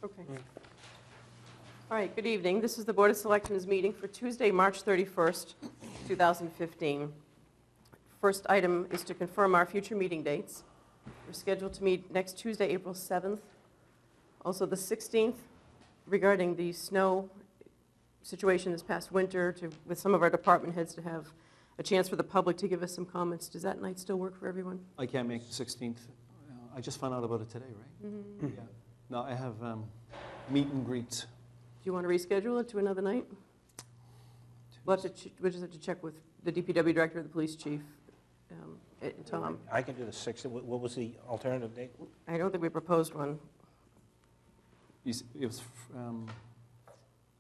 Okay. All right, good evening. This is the Board of Selectmen's meeting for Tuesday, March 31st, 2015. First item is to confirm our future meeting dates. We're scheduled to meet next Tuesday, April 7th. Also the 16th, regarding the snow situation this past winter, with some of our department heads to have a chance for the public to give us some comments. Does that night still work for everyone? I can't make the 16th. I just found out about it today, right? Mm-hmm. Yeah. No, I have meet and greets. Do you want to reschedule it to another night? We'll have to check with the DPW director, the police chief, and Tom. I can do the 6th. What was the alternative date? I don't think we proposed one. It was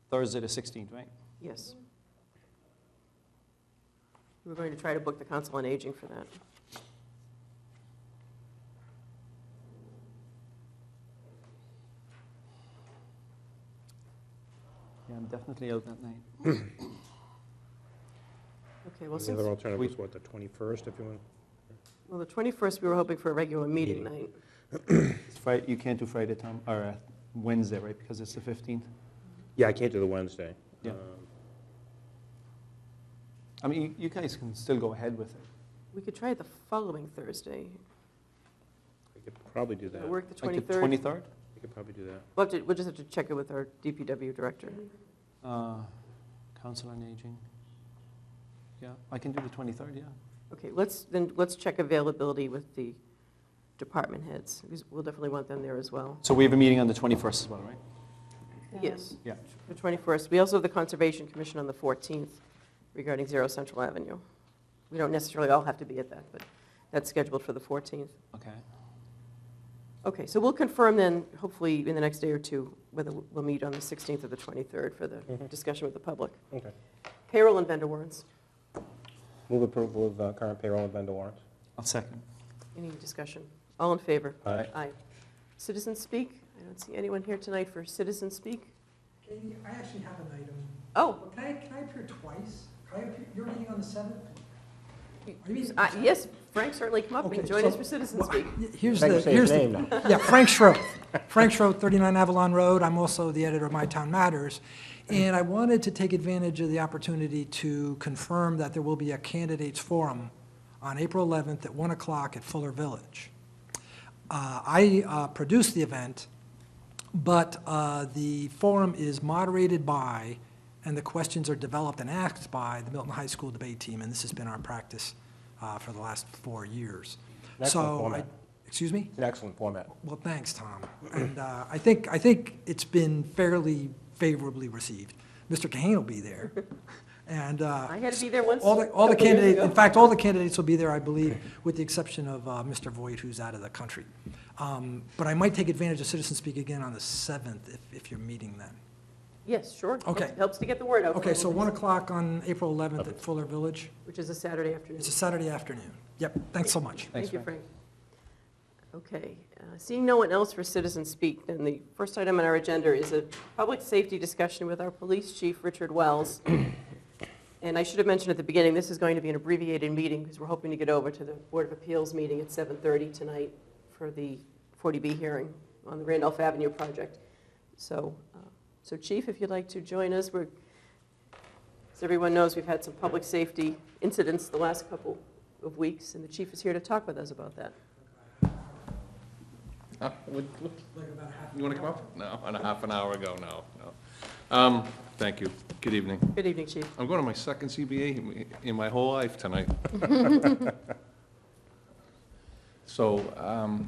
Thursday the 16th, right? Yes. We were going to try to book the Council on Aging for that. Yeah, I'm definitely out that night. Okay, well, The since, other alternative was what, the 21st, if you want? well, the 21st, we were hoping for a regular meeting night. It's Friday. You can't do Friday, Tom, or Wednesday, right? Because it's the 15th. Yeah, I can't do the Wednesday. Yeah. I mean, you guys can still go ahead with it. We could try it the following Thursday. I could probably do Does that. it work the Like the 23rd? 23rd? I could probably do that. We'll just have to check it with our DPW director. Council on Aging. Yeah, I can do the 23rd, yeah. Okay, let's check availability with the department heads, because we'll definitely want them there as well. So we have a meeting on the 21st as well, right? Yes, Yeah. the 21st. We also have the Conservation Commission on the 14th regarding 0 Central Avenue. We don't necessarily all have to be at that, but that's scheduled for the 14th. Okay. Okay, so we'll confirm then, hopefully in the next day or two, whether we'll meet on the 16th or the 23rd for the discussion with the public. Okay. Payroll and vendor warrants. Move approval of current payroll and vendor warrants. I'll second. Any discussion? All in favor? Aye. Aye. Citizen speak? I don't see anyone here tonight for citizen speak. Katie, I actually have an item. Oh, Can I appear twice? Can I appear, you're meeting on the 7th? yes, Frank, certainly come up and Okay, join so- us for citizen speak. Here's Thank you, the, say here's his the, name now. yeah, Frank Schroth. Frank Schroth, 39 Avalon Road. I'm also the editor of My Town Matters. And I wanted to take advantage of the opportunity to confirm that there will be a candidates forum on April 11th at 1 o'clock at Fuller Village. I produced the event, but the forum is moderated by, and the questions are developed and asked by the Milton High School debate team, and this has been our practice for the last 4 years. Excellent format. Excuse me? It's an excellent format. Well, thanks, Tom. And I think it's been fairly favorably received. Mr. Kahane will be there. And I had to be there once. all the a couple years candidates, ago. in fact, all the candidates will be there, I believe, with the exception of Mr. Voigt, who's out of the country. But I might take advantage of Citizen Speak again on the 7th, if you're meeting then. Yes, sure. Okay. Helps to get the word out. Okay, so 1 o'clock on April 11th at Fuller Village. Which is a Saturday afternoon. It's a Saturday afternoon. Yep, thanks so much. Thank Thanks, you, Frank. Okay, seeing no one else for citizen speak, then the first item on our agenda is a public safety discussion with our police chief, Richard Wells. And I should have mentioned at the beginning, this is going to be an abbreviated meeting because we're hoping to get over to the Board of Appeals meeting at 7:30 tonight for the 40B hearing on the Randolph Avenue project. So Chief, if you'd like to join us, as everyone knows, we've had some public safety incidents the last couple of weeks, and the chief is here to talk with us about that. You want to come up? No, and a half an hour ago, no. Thank you. Good evening. Good evening, Chief. I'm going to my second CBA in my whole life tonight. So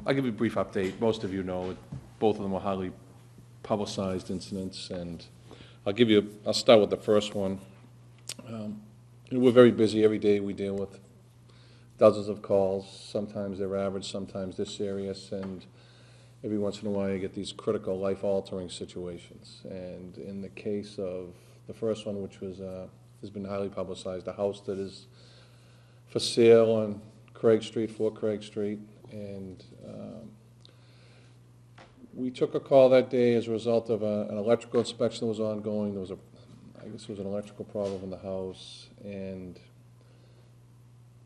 I'll give you a brief update. Most of you know, both of them were highly publicized incidents, and I'll start with the first one. We're very busy. Every day we deal with dozens of calls. Sometimes they're average, sometimes they're serious, and every once in a while you get these critical, life-altering situations. And in the case of the first one, which was has been highly publicized, a house that is for sale on Craig Street, 4 Craig Street, and we took a call that day as a result of an electrical inspection that was ongoing. There was I guess it was an electrical problem in the house, and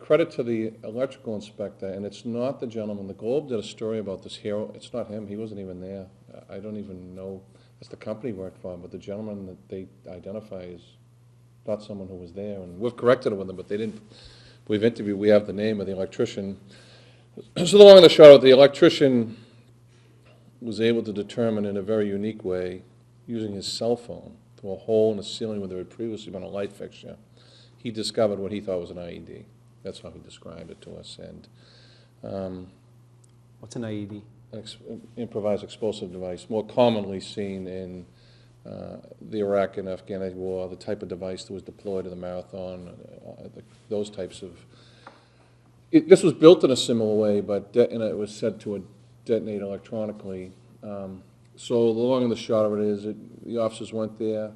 credit to the electrical inspector, and it's not the gentleman, the Globe did a story about this hero, it's not him, he wasn't even there. I don't even know, it's the company he worked for, but the gentleman that they identify is not someone who was there, and we've corrected it with them, but they didn't, we've interviewed, we have the name of the electrician. So the long and the short of it, the electrician was able to determine in a very unique way, using his cell phone, through a hole in the ceiling where there had previously been a light fixture, he discovered what he thought was an IED. That's how he described it to us. And What's an IED? improvised explosive device, more commonly seen in the Iraq and Afghanistan war, the type of device that was deployed in the marathon, those types of. This was built in a similar way, but it was said to detonate electronically. So the long and the short of it is, the officers went there.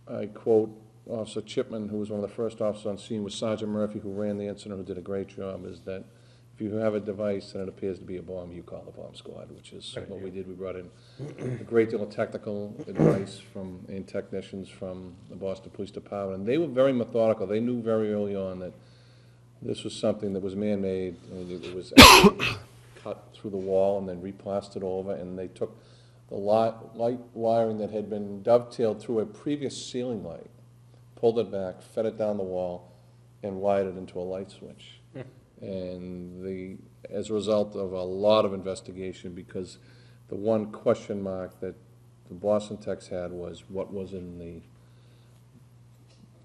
I quote Officer Chipman, who was one of the first officers on scene, with Sergeant Murphy, who ran the incident, who did a great job, is that if you have a device and it appears to be a bomb, you call the bomb squad, which is what we did. We brought in a great deal of technical advice and technicians from the Boston Police Department, and they were very methodical. They knew very early on that this was something that was man-made. It was actually cut through the wall and then replastered over, and they took the light wiring that had been dovetailed through a previous ceiling light, pulled it back, fed it down the wall, and wired it into a light switch. And as a result of a lot of investigation, because the one question mark that the Boston techs had was what was in the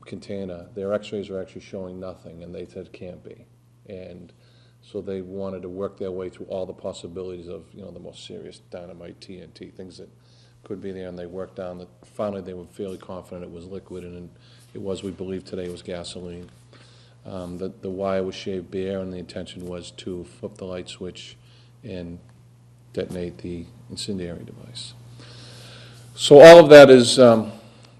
container. Their x-rays are actually showing nothing, and they said it can't be. And so they wanted to work their way through all the possibilities of, the most serious dynamite, TNT, things that could be there, and they worked down that. Finally, they were fairly confident it was liquid, and it was, we believe today, it was gasoline. The wire was shaved bare, and the intention was to flip the light switch and detonate the incendiary device. So all of that has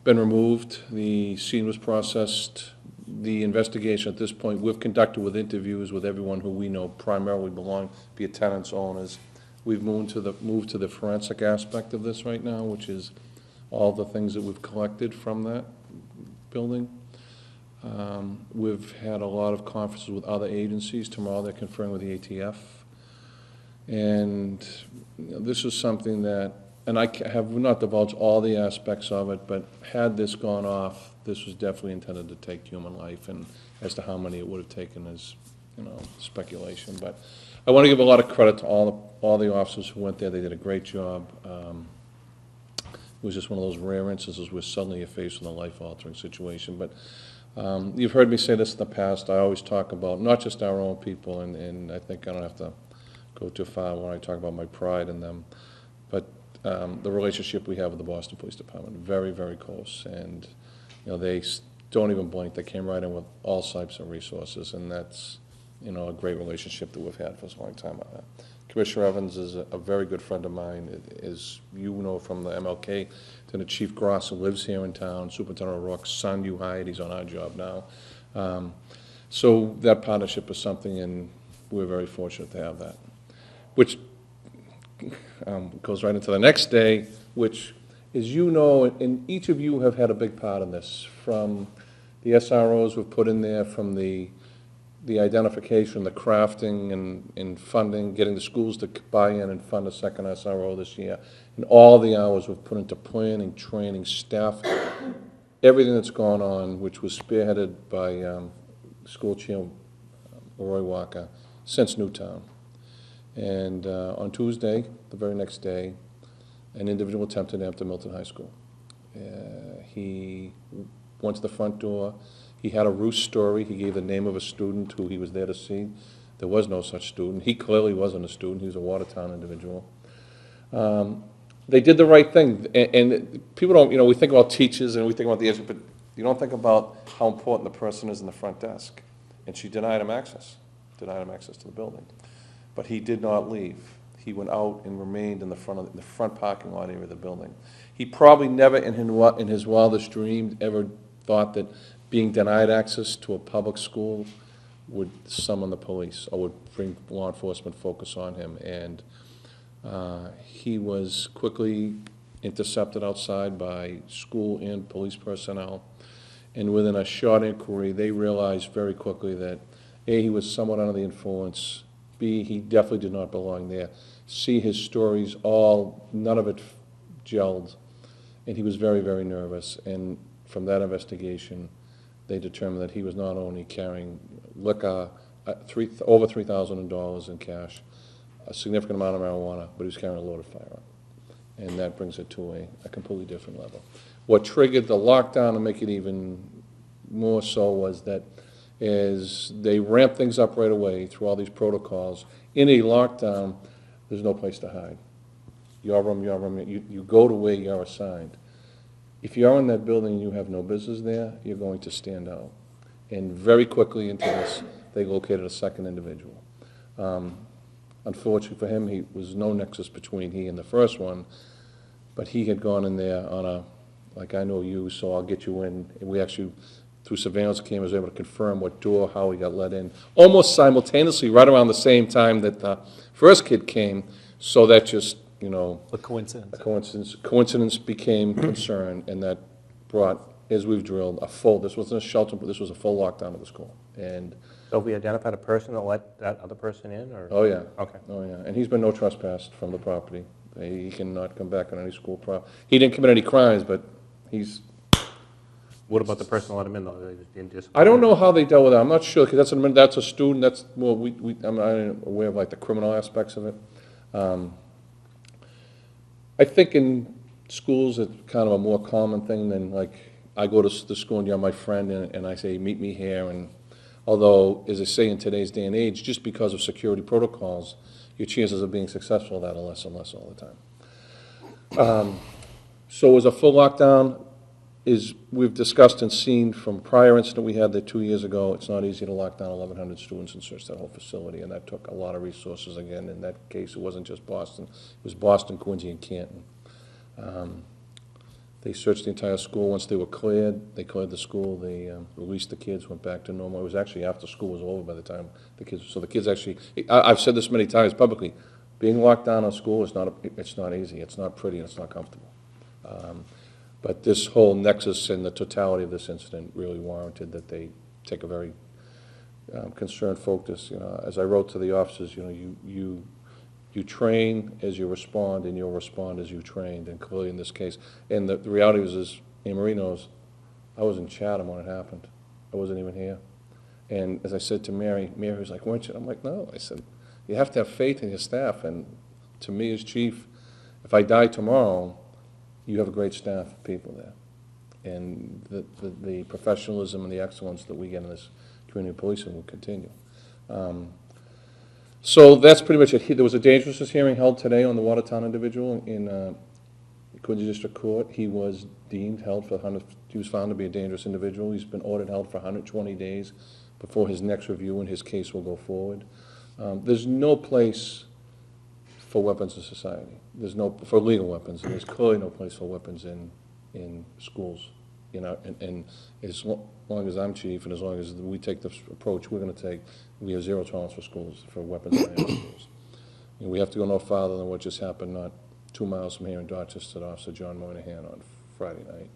been removed. The scene was processed. The investigation at this point we've conducted with interviews with everyone who we know primarily belong, be it tenants, owners. We've moved to the forensic aspect of this right now, which is all the things that we've collected from that building. We've had a lot of conferences with other agencies. Tomorrow they're conferring with the ATF. And this is something that, and I have not divulged all the aspects of it, but had this gone off, this was definitely intended to take human life, and as to how many it would have taken is, speculation. But I want to give a lot of credit to all the officers who went there. They did a great job. It was just one of those rare instances where suddenly you're faced with a life-altering situation. But you've heard me say this in the past. I always talk about not just our own people, and I think I don't have to go too far when I talk about my pride in them, but the relationship we have with the Boston Police Department, very, very close. And they don't even blink. They came right in with all types of resources, and that's a great relationship that we've had for a long time. Commissioner Evans is a very good friend of mine, as you know from the MLK. Then Chief Gross, who lives here in town, Superintendent O'Rourke's son you hired, he's on our job now. So that partnership is something, and we're very fortunate to have that. Which goes right into the next day, which, as you know, and each of you have had a big part in this, from the SROs we've put in there, from the identification, the crafting and funding, getting the schools to buy in and fund a second SRO this year, and all the hours we've put into planning, training, staff, everything that's gone on, which was spearheaded by school chair Roy Walker since Newtown. And on Tuesday, the very next day, an individual attempted to enter Milton High School. He went to the front door. He had a roost story. He gave the name of a student who he was there to see. There was no such student. He clearly wasn't a student. He was a Watertown individual. They did the right thing. And people don't, we think about teachers and we think about the answer, but you don't think about how important the person is in the front desk. And she denied him access to the building. But he did not leave. He went out and remained in the front parking lot area of the building. He probably never in his wildest dreams ever thought that being denied access to a public school would summon the police or would bring law enforcement focus on him. And he was quickly intercepted outside by school and police personnel. And within a short inquiry, they realized very quickly that, A, he was somewhat under the influence, B, he definitely did not belong there, C, his stories all, none of it gelled, and he was very, very nervous. And from that investigation, they determined that he was not only carrying liquor, over $3,000 in cash, a significant amount of marijuana, but he was carrying a loaded firearm. And that brings it to a completely different level. What triggered the lockdown, and make it even more so, was that as they ramped things up right away through all these protocols, in a lockdown, there's no place to hide. Your room, you go to where you're assigned. If you're in that building and you have no business there, you're going to stand out. And very quickly into this, they located a second individual. Unfortunately for him, he was no nexus between he and the first one, but he had gone in there on a, like, I know you, so I'll get you in. And we actually, through surveillance cameras, were able to confirm what door, how he got let in, almost simultaneously, right around the same time that the first kid came. So that just, A coincidence. Coincidence became concern, and that brought, as we've drilled, this wasn't a shelter, but this was a full lockdown of the school. And, So have we identified a person that let that other person in, or? oh yeah. Okay. Oh yeah, and he's been no trespass from the property. He cannot come back on any school he didn't commit any crimes, but he's, What about the person that let him in, though? They just didn't I don't know how they dealt with it. I'm not sure, because that's a student, that's, well, I'm not aware of like the criminal aspects of it. I think in schools, it's kind of a more common thing than, like, I go to the school and you're my friend, and I say, meet me here, and although, as I say, in today's day and age, just because of security protocols, your chances of being successful at that are less and less all the time. So as a full lockdown, we've discussed and seen from a prior incident we had there 2 years ago, it's not easy to lock down 1,100 students and search that whole facility, and that took a lot of resources. Again, in that case, it wasn't just Boston, it was Boston, Quincy, and Canton. They searched the entire school. Once they were cleared, they cleared the school, they released the kids, went back to normal. It was actually after school was over by the time the kids actually, I've said this many times publicly, being locked down in school is it's not easy, it's not pretty, and it's not comfortable. But this whole nexus and the totality of this incident really warranted that they take a very concerned focus. As I wrote to the officers, you train as you respond, and you'll respond as you trained, and clearly in this case. And the reality is Anne Marie knows, I was in Chatham when it happened. I wasn't even here. And as I said to Mary was like, weren't you? I'm like, no. I said, you have to have faith in your staff. And to me as chief, if I die tomorrow, you have a great staff of people there. And the professionalism and the excellence that we get in this community policing will continue. So that's pretty much it. There was a dangerousness hearing held today on the Watertown individual in Quincy District Court. He was deemed held for he was found to be a dangerous individual. He's been ordered held for 120 days before his next review, and his case will go forward. There's no place for weapons in society. There's for legal weapons, and there's clearly no place for weapons in schools. And as long as I'm chief, and as long as we take this approach we're going to take, we have zero tolerance for schools, for weapons in our schools. And we have to go no farther than what just happened not 2 miles from here in Dorchester to Officer John Moynihan on Friday night,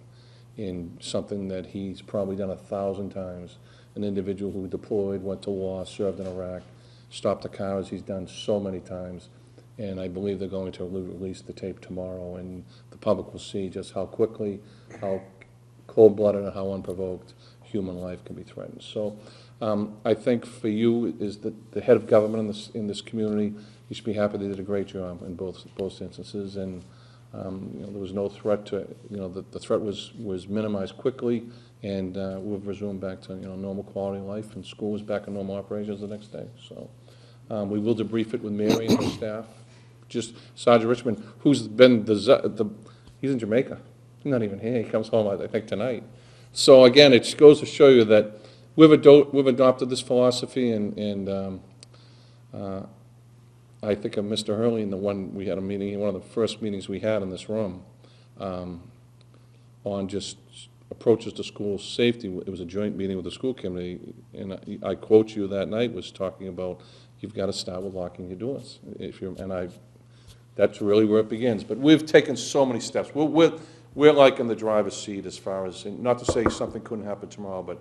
in something that he's probably done 1,000 times. An individual who deployed, went to war, served in Iraq, stopped the car, as he's done so many times. And I believe they're going to release the tape tomorrow, and the public will see just how quickly, how cold-blooded and how unprovoked human life can be threatened. So I think for you, is the head of government in this community, you should be happy they did a great job in both instances. And there was no threat to, the threat was minimized quickly, and we've resumed back to normal quality of life, and school was back in normal operations the next day. So we will debrief it with Mary and her staff. Just Sergeant Richmond, who's been he's in Jamaica. He's not even here. He comes home, I think, tonight. So again, it goes to show you that we've adopted this philosophy, and I think of Mr. Hurley, and we had a meeting, one of the first meetings we had in this room, on just approaches to school safety. It was a joint meeting with the school committee, and I quote you that night was talking about, you've got to start with locking your doors. That's really where it begins. But we've taken so many steps. we're like in the driver's seat as far as, and not to say something couldn't happen tomorrow, but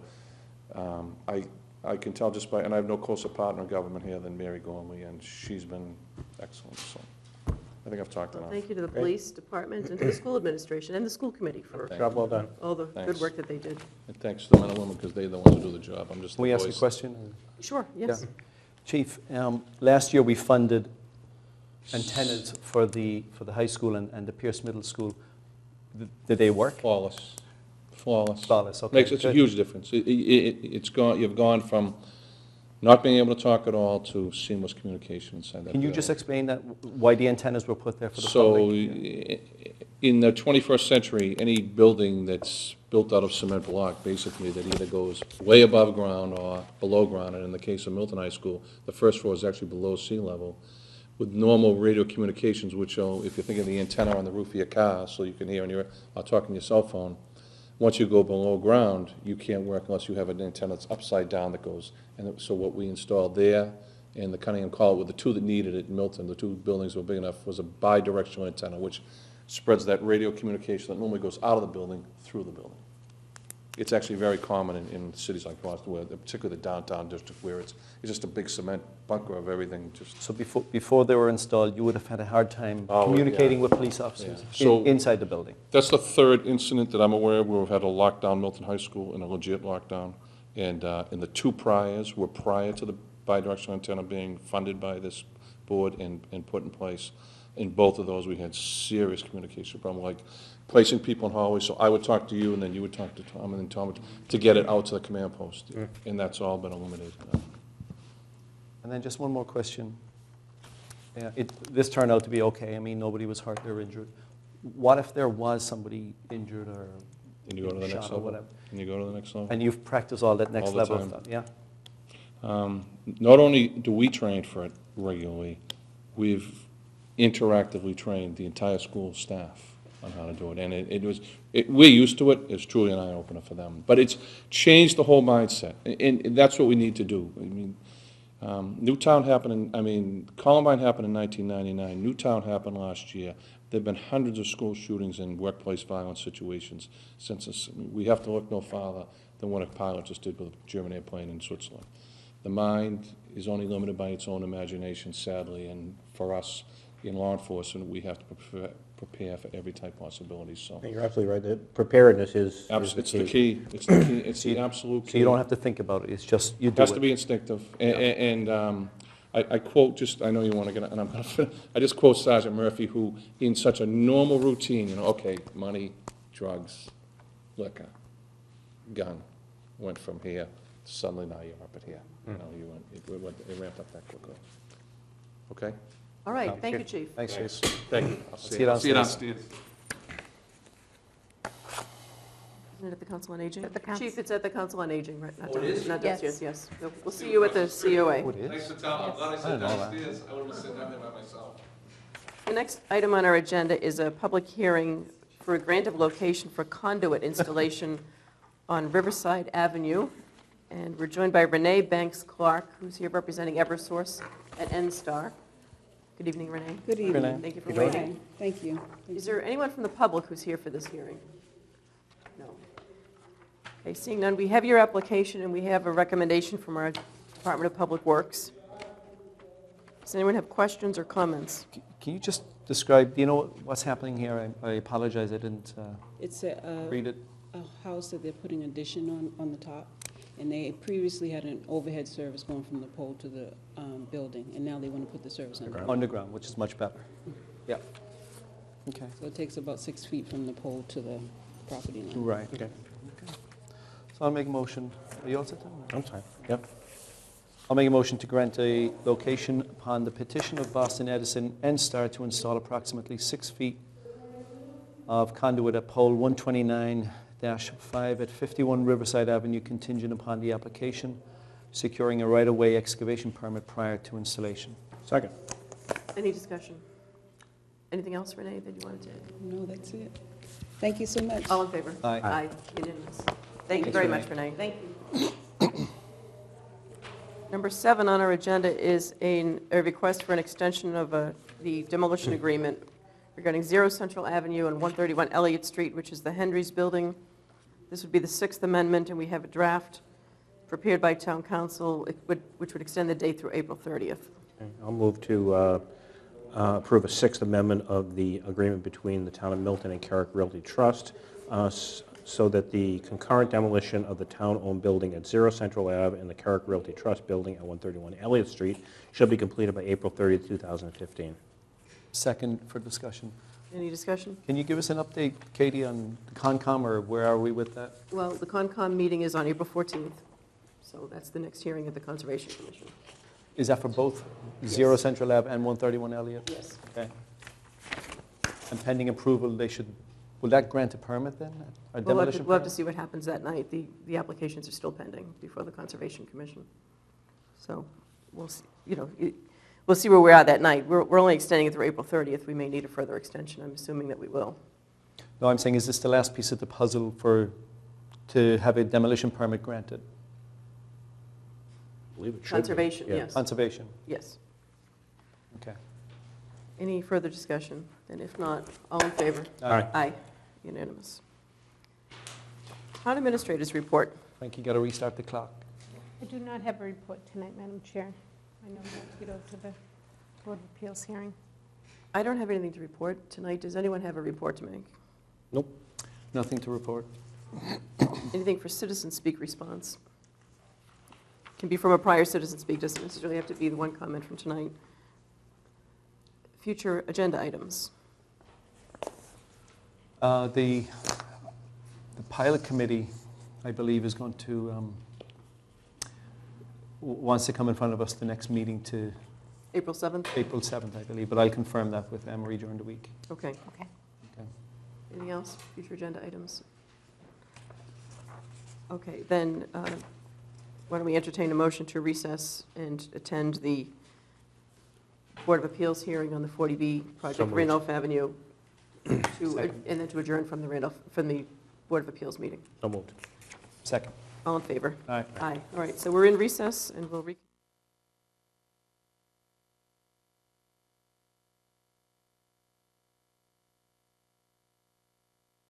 I can tell just by, and I have no closer partner in government here than Mary Gormley, and she's been excellent, so I think I've talked Well, enough. thank you to the police department and to the school administration and the school committee for Thank Job well done. all the good Thanks. work that they did. And thanks to the men and women, because they're the ones who do the job. I'm just the Can we ask a voice. question? Sure, yes. Yeah. Chief, last year we funded antennas for the high school and the Pierce Middle School. Did they work? Flawless. Flawless. Flawless, okay. It's a good. huge difference. It's gone, you've gone from not being able to talk at all to seamless communication inside that Can you building. just explain that, why the antennas were put there for the So, public? in the 21st century, any building that's built out of cement block, basically, that either goes way above ground or below ground, and in the case of Milton High School, the first floor is actually below sea level, with normal radio communications, which are, if you think of the antenna on the roof of your car, so you can hear on your, or talk on your cell phone, once you go below ground, you can't work unless you have an antenna that's upside down that goes, and so what we installed there, and the Cunningham College, with the two that needed it in Milton, the two buildings were big enough, was a bi-directional antenna, which spreads that radio communication that normally goes out of the building through the building. It's actually very common in cities like Boston, where, particularly the downtown district, where it's just a big cement bunker of everything, just. So before they were installed, you would have had a hard time Oh, communicating yeah. with police officers Yeah. So- inside the building? That's the third incident that I'm aware of where we've had a lockdown Milton High School, and a legit lockdown. And the two priors were prior to the bidirectional antenna being funded by this board and put in place. In both of those, we had serious communication problem, like placing people in hallways. So I would talk to you, and then you would talk to Tom, and then Tom would, to get it out to the command post. And that's all been eliminated now. And then just one more question. Yeah, this turned out to be okay. I mean, nobody was hurt or injured. What if there was somebody injured or And you go to the next shot or level. whatever? And you go to the next level. And you've practiced all that next All the level time. stuff, yeah? Not only do we train for it regularly, we've interactively trained the entire school staff on how to do it. And we're used to it, it's truly an eye-opener for them. But it's changed the whole mindset, and that's what we need to do. I mean, Newtown Columbine happened in 1999, Newtown happened last year. There've been hundreds of school shootings and workplace violence situations since this. We have to look no farther than what a pilot just did with a German airplane in Switzerland. The mind is only limited by its own imagination, sadly, and for us in law enforcement, we have to prepare for every type of possibility, so. You're absolutely right, that preparedness is It's the key, it's the key, it's the absolute key. So you don't have to think about it, it's just, you It do has to it. be instinctive, and I quote, I know you want to get, and I'm going to, I just quote Sergeant Murphy, who, in such a normal routine, okay, money, drugs, liquor, gun, went from here, suddenly now you're up at here. It ramped up that quickly. Okay? All right, thank you, Chief. Thanks, Chief. Thank you. I'll See you downstairs. Isn't it at the Council on Aging? At the council. Chief, it's at the Council on Aging, right? Not Oh, it is? Not Yes. downstairs, yes. We'll see you at the COA. Oh, it is? Thanks for telling, I'm glad I I said didn't know that. downstairs, I would have been sitting down there by myself. The next item on our agenda is a public hearing for a grant of location for conduit installation on Riverside Avenue. And we're joined by Renee Banks-Clark, who's here representing Eversource at NSTAR. Good evening, Renee. Good Renee. evening. Thank you for Good waiting. Hi, thank you. Is there anyone from the public who's here for this hearing? No. Okay, seeing none, we have your application, and we have a recommendation from our Department of Public Works. Does anyone have questions or comments? Can you just describe, do you know what's happening here? I apologize, I didn't It's a read it. house that they're putting addition on the top, and they previously had an overhead service going from the pole to the building, and now they want to put the service underground. Underground, which is much better. Yeah. Okay. So it takes about 6 feet from the pole to the property line. Right. Okay. So I'll make a motion. Are you all set? I'm sorry, yep. I'll make a motion to grant a location upon the petition of Boston Edison NSTAR to install approximately 6 feet of conduit at pole 129-5 at 51 Riverside Avenue, contingent upon the application, securing a right-of-way excavation permit prior to installation. Second. Any discussion? Anything else, Renee, that you wanted to add? No, that's it. Thank you so much. All in favor? Aye. Aye, unanimous. Thank you Thanks, very Renee. much, Renee. Thank you. Number 7 on our agenda is a request for an extension of the demolition agreement regarding 0 Central Avenue and 131 Elliott Street, which is the Hendry's Building. This would be the 6th Amendment, and we have a draft prepared by Town Council, which would extend the date through April 30th. Okay, I'll move to approve a Sixth Amendment of the agreement between the Town of Milton and Carrick Realty Trust, so that the concurrent demolition of the town-owned building at 0 Central Ave and the Carrick Realty Trust building at 131 Elliott Street shall be completed by April 30th, 2015. Second for discussion. Any discussion? Can you give us an update, Katie, on the Concom, or where are we with that? Well, the Concom meeting is on April 14th, so that's the next hearing of the Conservation Commission. Is that for both 0 Central Ave and 131 Elliott? Yes. Okay. And pending approval, will that grant a permit then? A demolition We'll have to permit? see what happens that night. The applications are still pending before the Conservation Commission. So we'll see, we'll see where we are that night. We're only extending it through April 30th. We may need a further extension. I'm assuming that we will. No, I'm saying, is this the last piece of the puzzle to have a demolition permit granted? I believe it should be. Conservation, Yeah. yes. Conservation, Yes. okay. Any further discussion? And if not, all in favor? Aye. Aye. Unanimous. Town Administrators Report. Frank, you got to restart the clock. I do not have a report tonight, Madam Chair. I know we have to get over to the Board of Appeals hearing. I don't have anything to report tonight. Does anyone have a report to make? Nope. Nothing to report. Anything for citizen speak response? Can be from a prior citizen speak, doesn't necessarily have to be the one comment from tonight. Future agenda items. The pilot committee, I believe, is going to, wants to come in front of us the next meeting to April 7th? April 7th, I believe, but I'll confirm that with Emery during the week. Okay. Okay. Okay. Anything else? Future agenda items? Okay, then why don't we entertain a motion to recess and attend the Board of Appeals hearing on the 40B project, moved. Randolph Avenue, and Second. then to adjourn from the Board of Appeals meeting. So moved. Second. All in favor? All right. Aye. All right, so we're in recess, and we'll